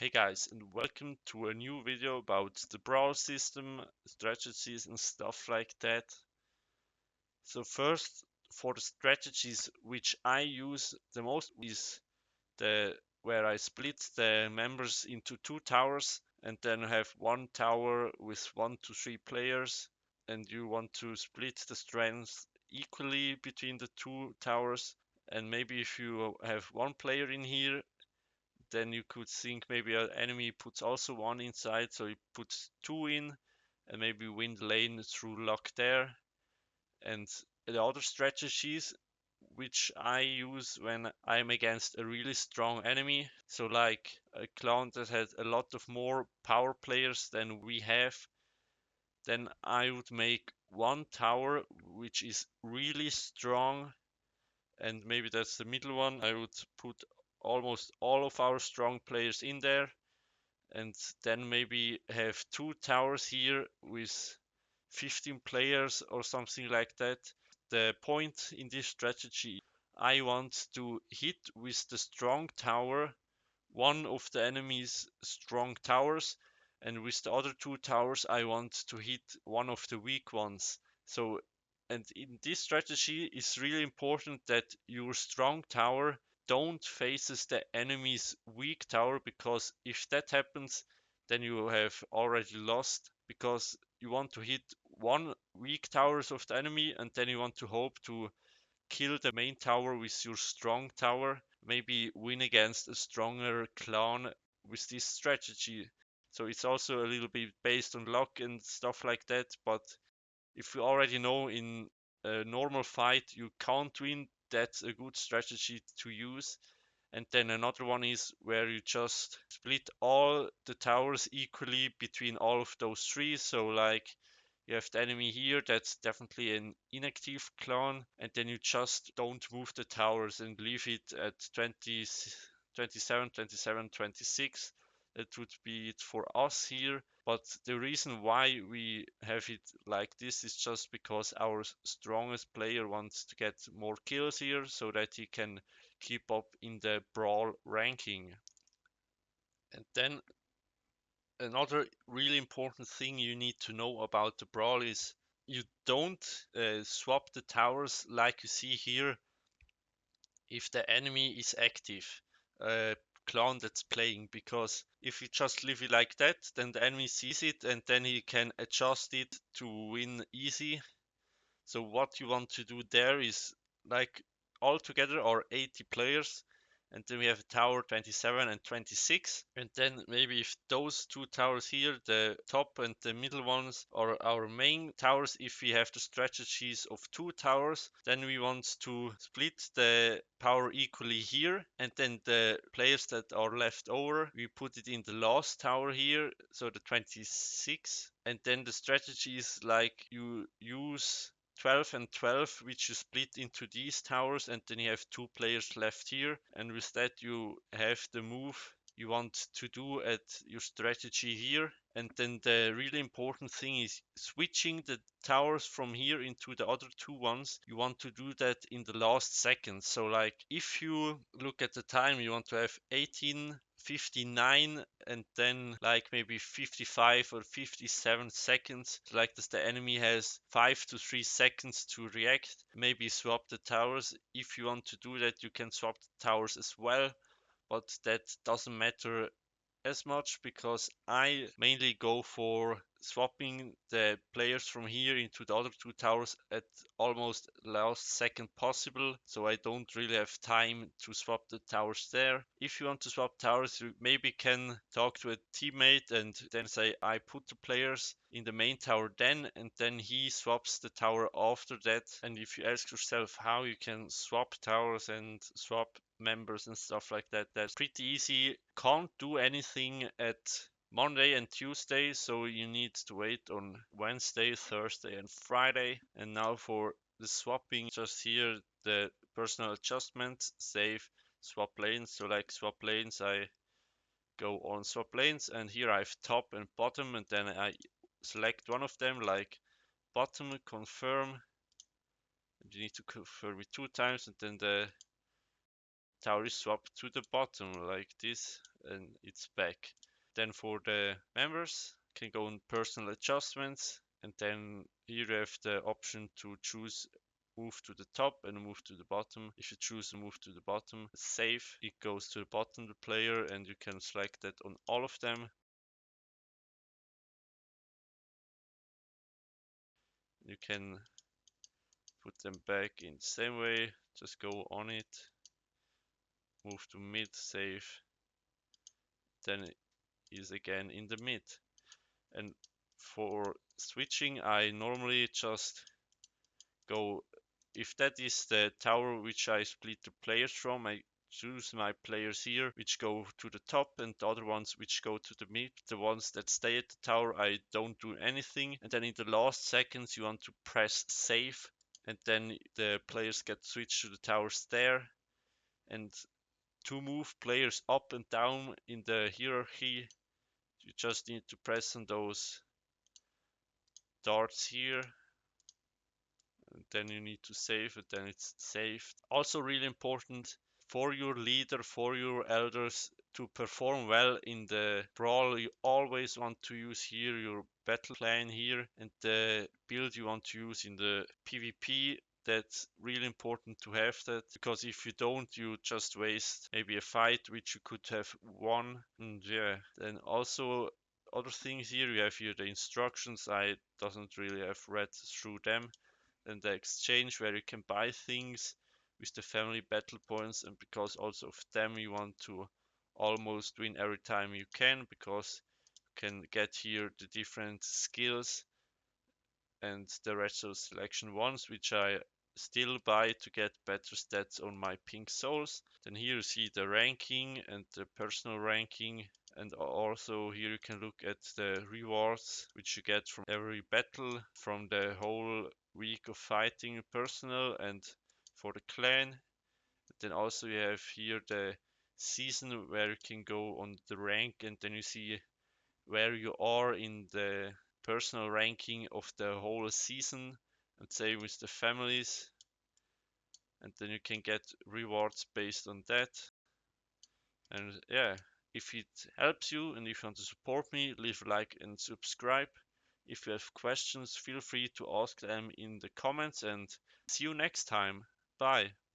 Hey guys, and welcome to a new video about the Brawl system, strategies and stuff like that. So first, for the strategies which I use the most is where I split the members into two towers and then have one tower with 1 to 3 players, and you want to split the strength equally between the two towers. And maybe if you have one player in here, then you could think maybe an enemy puts also one inside, so he puts two in and maybe win the lane through luck there. And the other strategies which I use when I'm against a really strong enemy, so like a clan that has a lot of more power players than we have, then I would make one tower which is really strong, and maybe that's the middle one. I would put almost all of our strong players in there, and then maybe have two towers here with 15 players or something like that. The point in this strategy, I want to hit with the strong tower one of the enemy's strong towers, and with the other two towers I want to hit one of the weak ones. So, and in this strategy it's really important that your strong tower don't faces the enemy's weak tower, because if that happens then you have already lost, because you want to hit one weak towers of the enemy and then you want to hope to kill the main tower with your strong tower, maybe win against a stronger clan with this strategy. So it's also a little bit based on luck and stuff like that, but if you already know in a normal fight you can't win, that's a good strategy to use. And then another one is where you just split all the towers equally between all of those three. So like you have the enemy here, that's definitely an inactive clan, and then you just don't move the towers and leave it at 20, 27, 27, 26. That would be it for us here. But the reason why we have it like this is just because our strongest player wants to get more kills here so that he can keep up in the Brawl ranking. And then another really important thing you need to know about the Brawl is you don't swap the towers like you see here if the enemy is active, clan that's playing, because if you just leave it like that then the enemy sees it and then he can adjust it to win easy. So what you want to do there is, like, all together are 80 players, and then we have a tower 27 and 26, and then maybe if those two towers here, the top and the middle ones, are our main towers, if we have the strategies of two towers, then we want to split the power equally here, and then the players that are left over we put it in the last tower here, so the 26. And then the strategy is like you use 12 and 12, which you split into these towers, and then you have two players left here, and with that you have the move you want to do at your strategy here. And then the really important thing is switching the towers from here into the other two ones. You want to do that in the last second. So like if you look at the time, you want to have 18:59 and then like maybe 55 or 57 seconds, like this, the enemy has 5 to 3 seconds to react. Maybe swap the towers. If you want to do that you can swap the towers as well, but that doesn't matter as much because I mainly go for swapping the players from here into the other two towers at almost last second possible, so I don't really have time to swap the towers there. If you want to swap towers, you maybe can talk to a teammate and then say I put the players in the main tower then, and then he swaps the tower after that. And if you ask yourself how you can swap towers and swap members and stuff like that, that's pretty easy. Can't do anything at Monday and Tuesday, so you need to wait on Wednesday, Thursday, and Friday. And now for the swapping, just here the personal adjustments, save, swap lanes. So like swap lanes, I go on swap lanes, and here I have top and bottom, and then I select one of them, like bottom, confirm. And you need to confirm it 2 times, and then the tower is swapped to the bottom like this. and it's back. Then for the members, can go in personal adjustments, and then here you have the option to choose move to the top and move to the bottom. If you choose to move to the bottom, save, it goes to the bottom of the player, and you can select that on all of them. You can put them back in the same way, just go on it, move to mid, save, then it is again in the mid. And for switching, I normally just go, if that is the tower which I split the players from, I choose my players here which go to the top, and the other ones which go to the mid. The ones that stay at the tower, I don't do anything, and then in the last seconds you want to press save, and then the players get switched to the towers there. And to move players up and down in the hierarchy, you just need to press on those darts here, and then you need to save it, then it's saved. Also really important for your leader, for your elders to perform well in the brawl, you always want to use here your battle clan here, and the build you want to use in the PvP. That's really important to have that, because if you don't, you just waste maybe a fight which you could have won. And yeah, then also other things here, you have here the instructions. I doesn't really have read through them. Then the exchange, where you can buy things with the family battle points, and because also of them you want to almost win every time you can, because you can get here the different skills and the retro selection ones, which I still buy to get better stats on my pink souls. Then here you see the ranking and the personal ranking, and also here you can look at the rewards which you get from every battle, from the whole week of fighting personal and for the clan. Then also you have here the season, where you can go on the rank, and then you see where you are in the personal ranking of the whole season, and say with the families, and then you can get rewards based on that. And yeah, if it helps you and if you want to support me, leave a like and subscribe. If you have questions, feel free to ask them in the comments, and see you next time. Bye.